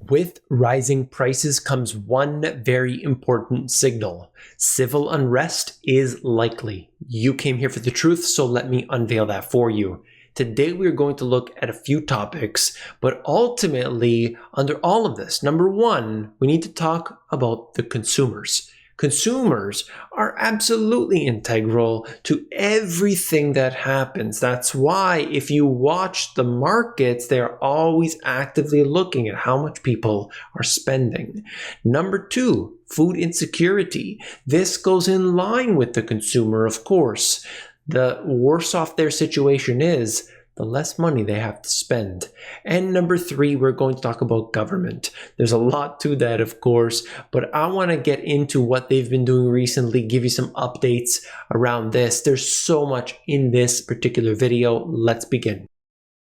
With rising prices comes one very important signal. Civil unrest is likely. You came here for the truth, so let me unveil that for you. Today we're going to look at a few topics, but ultimately, under all of this, number one, we need to talk about the consumers. Consumers are absolutely integral to everything that happens. That's why if you watch the markets, they're always actively looking at how much people are spending. Number two, food insecurity. This goes in line with the consumer, of course. The worse off their situation is, the less money they have to spend. And number three, we're going to talk about government. There's a lot to that, of course, but I want to get into what they've been doing recently, give you some updates around this. There's so much in this particular video. Let's begin.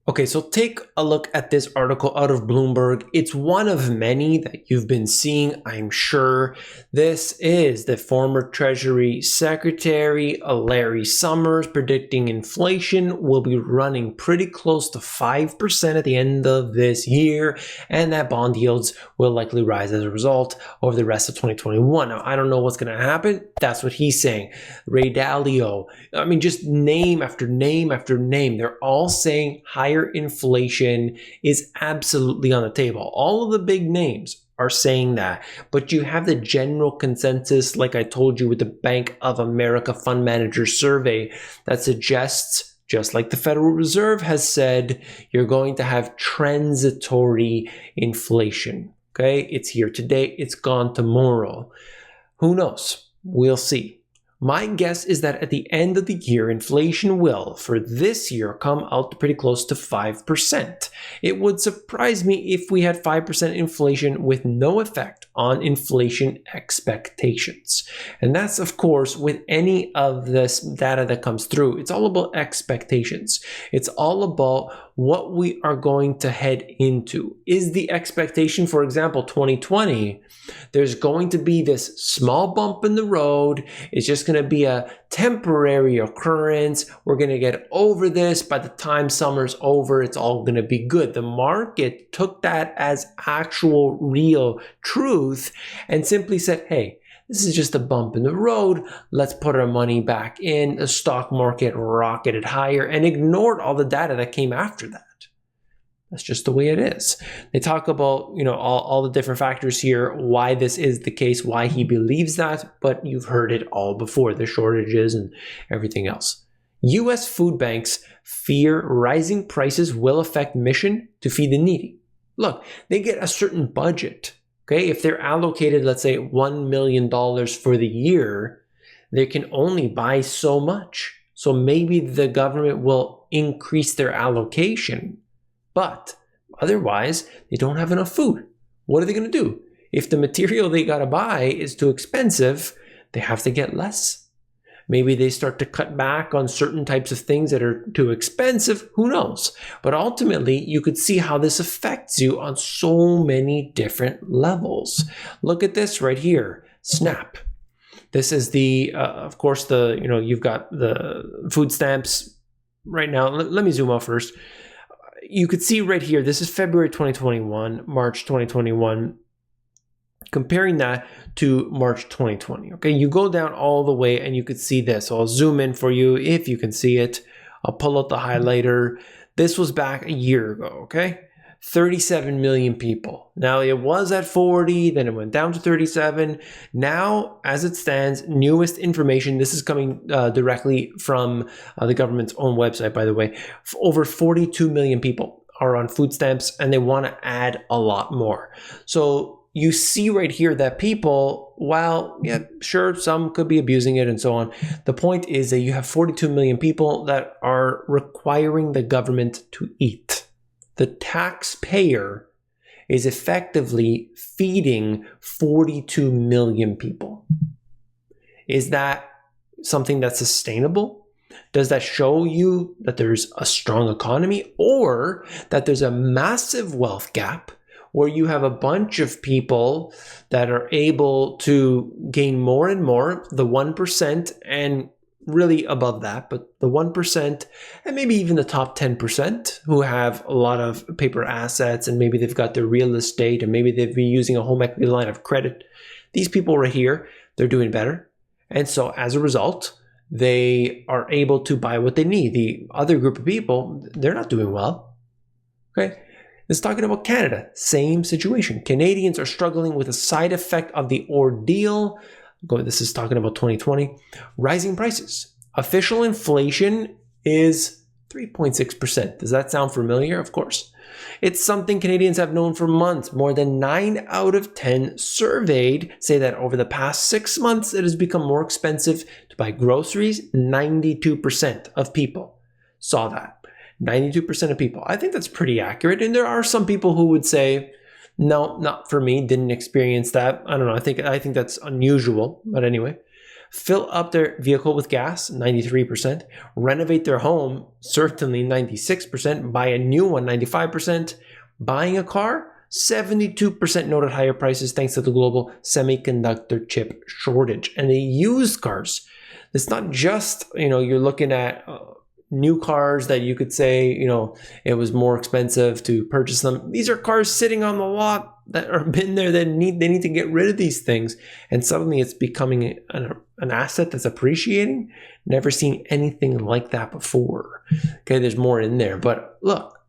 Okay, so take a look at this article out of Bloomberg. It's one of many that you've been seeing, I'm sure. This is the former Treasury Secretary, Larry Summers, predicting inflation will be running pretty close to 5% at the end of this year, and that bond yields will likely rise as a result over the rest of 2021. Now, I don't know what's going to happen. That's what he's saying. Ray Dalio, I mean, just name after name after name. They're all saying higher inflation is absolutely on the table. All of the big names are saying that, but you have the general consensus, like I told you, with the Bank of America Fund Manager survey that suggests, just like the Federal Reserve has said, you're going to have transitory inflation. Okay, it's here today, it's gone tomorrow. Who knows? We'll see. My guess is that at the end of the year, inflation will, for this year, come out pretty close to 5%. It would surprise me if we had 5% inflation with no effect on inflation expectations. And that's, of course, with any of this data that comes through, it's all about expectations. It's all about what we are going to head into. Is the expectation, for example, 2020, there's going to be this small bump in the road. It's just going to be a temporary occurrence. We're going to get over this. By the time summer's over, it's all going to be good. The market took that as actual real truth and simply said, hey, this is just a bump in the road. Let's put our money back in. The stock market rocketed higher and ignored all the data that came after that. That's just the way it is. They talk about, all the different factors here, why this is the case, why he believes that, but you've heard it all before, the shortages and everything else. U.S. food banks fear rising prices will affect mission to feed the needy. Look, they get a certain budget. Okay, if they're allocated, let's say, $1 million for the year, they can only buy so much. So maybe the government will increase their allocation, but otherwise, they don't have enough food. What are they going to do? If the material they got to buy is too expensive, they have to get less. Maybe they start to cut back on certain types of things that are too expensive. Who knows? But ultimately, you could see how this affects you on so many different levels. Look at this right here, SNAP. This is the, of course, you've got the food stamps right now. Let me zoom out first. You could see right here, this is February 2021, March 2021. Comparing that to March 2020, okay? You go down all the way and you could see this. So I'll zoom in for you if you can see it. I'll pull out the highlighter. This was back a year ago, okay? 37 million people. Now it was at 40, then it went down to 37. Now, as it stands, newest information, this is coming directly from the government's own website, by the way, over 42 million people are on food stamps and they want to add a lot more. So you see right here that people, while, yeah, sure, some could be abusing it and so on. The point is that you have 42 million people that are requiring the government to eat. The taxpayer is effectively feeding 42 million people. Is that something that's sustainable? Does that show you that there's a strong economy or that there's a massive wealth gap where you have a bunch of people that are able to gain more and more, the 1%, and really above that, but the 1% and maybe even the top 10% who have a lot of paper assets and maybe they've got their real estate and maybe they've been using a home equity line of credit. These people right here, they're doing better. And so as a result, they are able to buy what they need. The other group of people, they're not doing well. Okay. Let's talking about Canada. Same situation. Canadians are struggling with a side effect of the ordeal. This is talking about 2020. Rising prices. Official inflation is 3.6%. Does that sound familiar? Of course. It's something Canadians have known for months. More than 9 out of 10 surveyed say that over the past 6 months, it has become more expensive to buy groceries. 92% of people saw that. 92% of people. I think that's pretty accurate. And there are some people who would say, no, not for me, didn't experience that. I don't know. I think that's unusual. But anyway, fill up their vehicle with gas, 93%. Renovate their home, certainly 96%. Buy a new one, 95%. Buying a car, 72% noted higher prices thanks to the global semiconductor chip shortage. And the used cars, it's not just, you're looking at new cars that you could say, it was more expensive to purchase them. These are cars sitting on the lot that are been there that they need to get rid of these things. And suddenly it's becoming an asset that's appreciating. Never seen anything like that before. Okay, there's more in there. But look,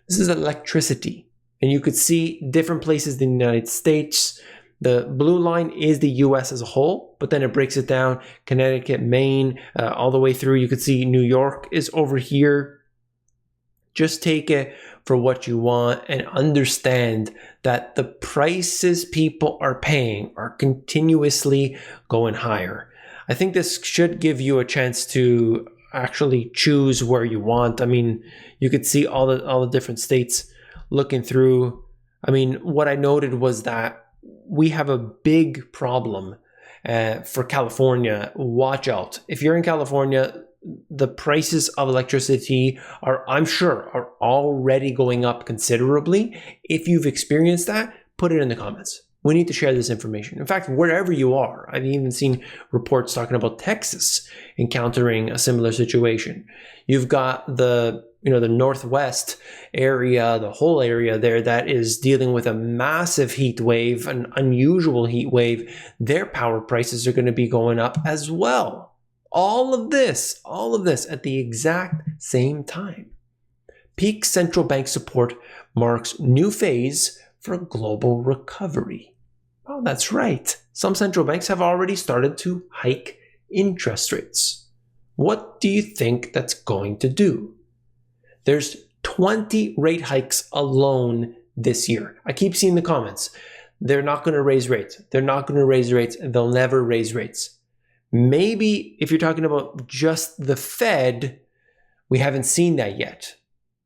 this is electricity. And you could see different places in the United States. The blue line is the US as a whole, but then it breaks it down. Connecticut, Maine, all the way through. You could see New York is over here. Just take it for what you want and understand that the prices people are paying are continuously going higher. I think this should give you a chance to actually choose where you want. I mean, you could see all the different states looking through. I mean, what I noted was that we have a big problem for California. Watch out. If you're in California, the prices of electricity I'm sure, are already going up considerably. If you've experienced that, put it in the comments. We need to share this information. In fact, wherever you are, I've even seen reports talking about Texas encountering a similar situation. You've got the Northwest area, the whole area there that is dealing with a massive heat wave, an unusual heat wave. Their power prices are going to be going up as well. All of this at the exact same time. Peak central bank support marks new phase for global recovery. Oh, that's right. Some central banks have already started to hike interest rates. What do you think that's going to do? There's 20 rate hikes alone this year. I keep seeing the comments. They're not going to raise rates. They're not going to raise rates. They'll never raise rates. Maybe if you're talking about just the Fed, we haven't seen that yet.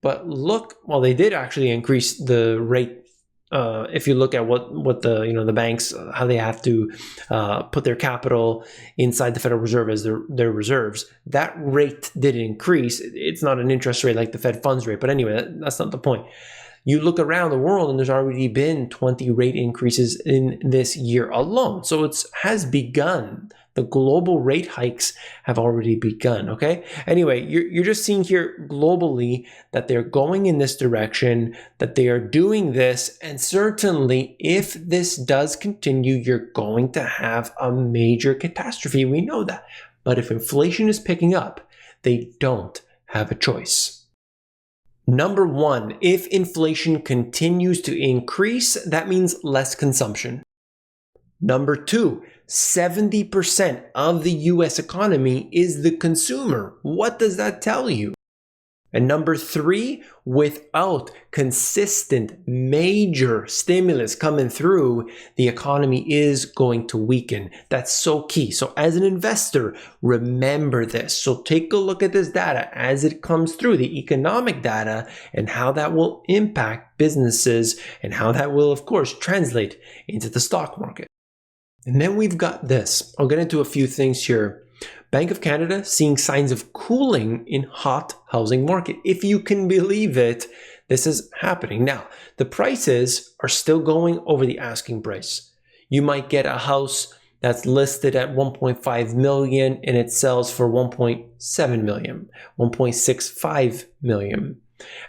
But look, well, they did actually increase the rate. If you look at what the banks, how they have to put their capital inside the Federal Reserve as their reserves, that rate did increase. It's not an interest rate like the Fed funds rate, but anyway, that's not the point. You look around the world and there's already been 20 rate increases in this year alone. So it has begun. The global rate hikes have already begun, okay? Anyway, you're just seeing here globally that they're going in this direction, that they are doing this, and certainly if this does continue, you're going to have a major catastrophe. We know that. But if inflation is picking up, they don't have a choice. Number one, if inflation continues to increase, that means less consumption. Number two, 70% of the US economy is the consumer. What does that tell you? And number three, without consistent major stimulus coming through, the economy is going to weaken. That's so key. So as an investor, remember this. So take a look at this data as it comes through, the economic data, and how that will impact businesses and how that will, of course, translate into the stock market. And then we've got this. I'll get into a few things here. Bank of Canada seeing signs of cooling in hot housing market. If you can believe it, this is happening. Now, the prices are still going over the asking price. You might get a house that's listed at 1.5 million and it sells for 1.7 million, 1.65 million.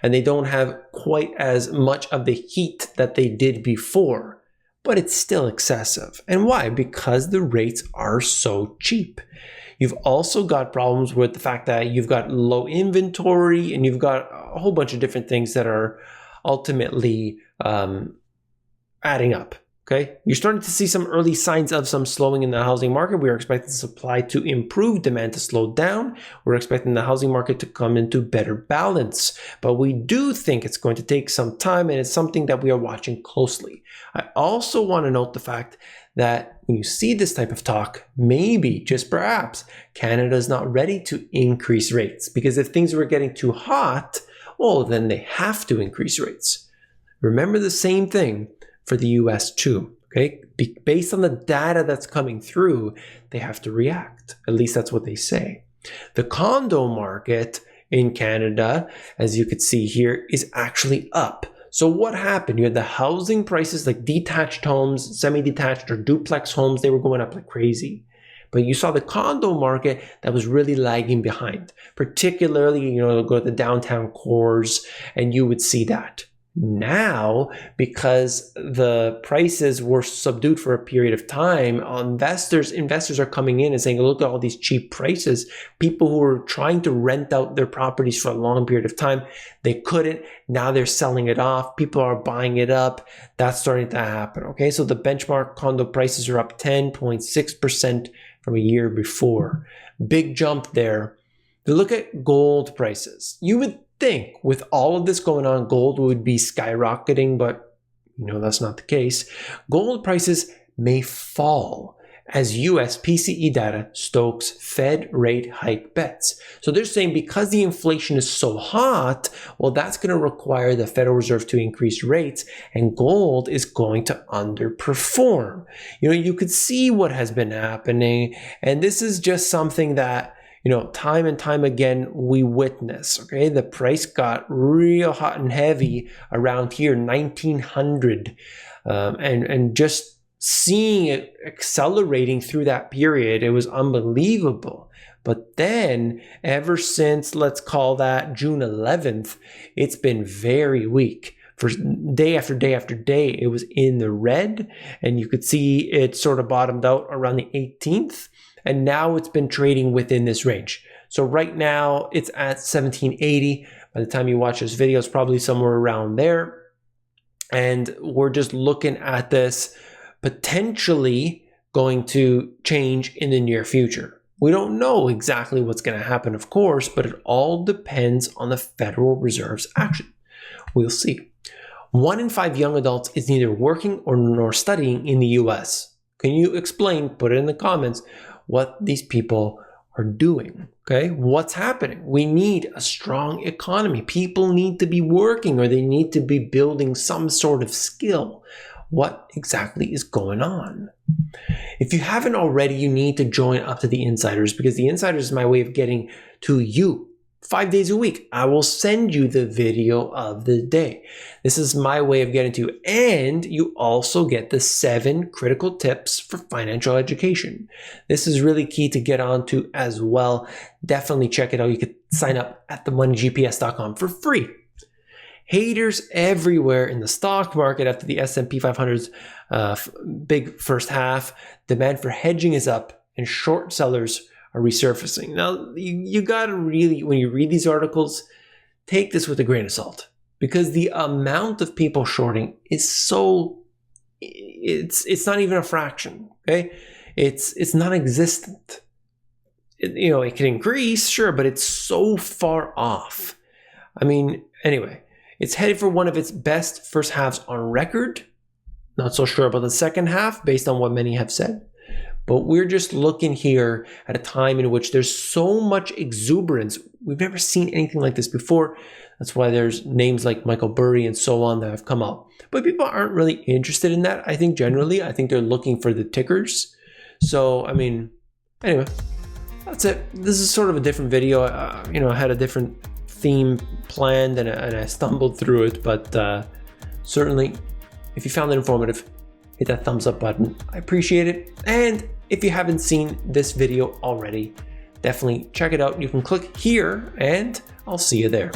And they don't have quite as much of the heat that they did before, but it's still excessive. And why? Because the rates are so cheap. You've also got problems with the fact that you've got low inventory and you've got a whole bunch of different things that are ultimately adding up. Okay, you're starting to see some early signs of some slowing in the housing market. We are expecting supply to improve, demand to slow down. We're expecting the housing market to come into better balance. But we do think it's going to take some time, and it's something that we are watching closely. I also want to note the fact that when you see this type of talk, maybe, just perhaps, Canada is not ready to increase rates. Because if things were getting too hot, well, then they have to increase rates. Remember the same thing for the US too, okay? Based on the data that's coming through, they have to react. At least that's what they say. The condo market in Canada, as you could see here, is actually up. So what happened? You had the housing prices, like detached homes, semi-detached or duplex homes, they were going up like crazy. But you saw the condo market that was really lagging behind, particularly, go to the downtown cores and you would see that. Now, because the prices were subdued for a period of time, investors are coming in and saying, look at all these cheap prices. People who were trying to rent out their properties for a long period of time, they couldn't. Now they're selling it off. People are buying it up. That's starting to happen. Okay, so the benchmark condo prices are up 10.6% from a year before. Big jump there. To look at gold prices, you would think with all of this going on, gold would be skyrocketing, but that's not the case. Gold prices may fall as US PCE data stokes Fed rate hike bets. So they're saying because the inflation is so hot, well, that's going to require the Federal Reserve to increase rates, and gold is going to underperform. You could see what has been happening, and this is just something that time and time again, we witness, okay? The price got real hot and heavy around here, 1900. And just seeing it accelerating through that period, it was unbelievable. But then, ever since, let's call that June 11th, it's been very weak. For day after day after day, it was in the red, and you could see it sort of bottomed out around the 18th. And now it's been trading within this range. So right now it's at 1780. By the time you watch this video, it's probably somewhere around there. And we're just looking at this potentially going to change in the near future. We don't know exactly what's going to happen, of course, but it all depends on the Federal Reserve's action. We'll see. 1 in 5 young adults is neither working nor studying in the US. Can you explain, put it in the comments, what these people are doing? Okay, what's happening? We need a strong economy. People need to be working, or they need to be building some sort of skill. What exactly is going on? If you haven't already, you need to join up to the Insiders, because the Insiders is my way of getting to you 5 days a week. I will send you the video of the day. This is my way of getting to you. And you also get the 7 critical tips for financial education. This is really key to get onto as well. Definitely check it out. You could sign up at themoneygps.com for free. Haters everywhere in the stock market after the S&P 500's big first half. Demand for hedging is up and short sellers are resurfacing. Now, you got to really, when you read these articles, take this with a grain of salt, because the amount of people shorting is so, it's not even a fraction, okay? It's non-existent. It can increase, sure, but it's so far off. I mean, anyway, it's headed for one of its best first halves on record. Not so sure about the second half based on what many have said. But we're just looking here at a time in which there's so much exuberance. We've never seen anything like this before. That's why there's names like Michael Burry and so on that have come out. But people aren't really interested in that. I think they're looking for the tickers. So, I mean, anyway, that's it. This is sort of a different video. I had a different theme planned and I stumbled through it. But certainly, if you found it informative, hit that thumbs up button. I appreciate it. And if you haven't seen this video already, definitely check it out. You can click here and I'll see you there.